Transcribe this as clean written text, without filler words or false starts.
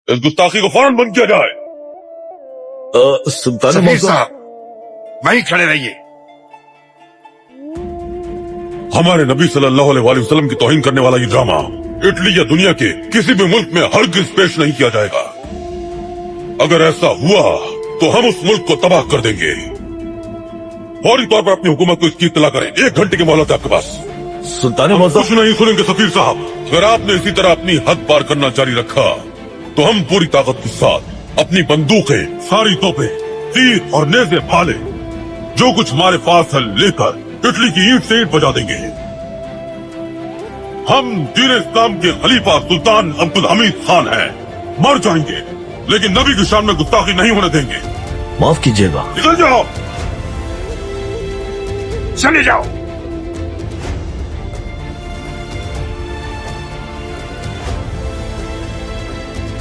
इस गुस्ताखी को फौरन बंद किया जाए। सुल्तान सफीर मौजूद साहब वहीं खड़े रहिए। हमारे नबी सल्लल्लाहु अलैहि वसल्लम की तौहीन करने वाला ये ड्रामा इटली या दुनिया के किसी भी मुल्क में हरगिज़ पेश नहीं किया जाएगा। अगर ऐसा हुआ तो हम उस मुल्क को तबाह कर देंगे। फौरी तौर पर अपनी हुकूमत को इसकी इत्तला करें। 1 घंटे की मोहलत है आपके पास। सुल्तान हम मौजूद कुछ नहीं सुनेंगे सफीर साहब। अगर आपने इसी तरह अपनी हद पार करना जारी रखा तो हम पूरी ताकत के साथ अपनी बंदूकें, सारी तोपें, तीर और नेज़े भाले जो कुछ हमारे पास है लेकर इटली की ईंट से ईंट बजा देंगे। हम दीन इस्लाम के खलीफा सुल्तान अब्दुल हमीद खान हैं। मर जाएंगे लेकिन नबी की शान में गुस्ताखी नहीं होने देंगे। माफ कीजिएगा। निकल जाओ। चले जाओ।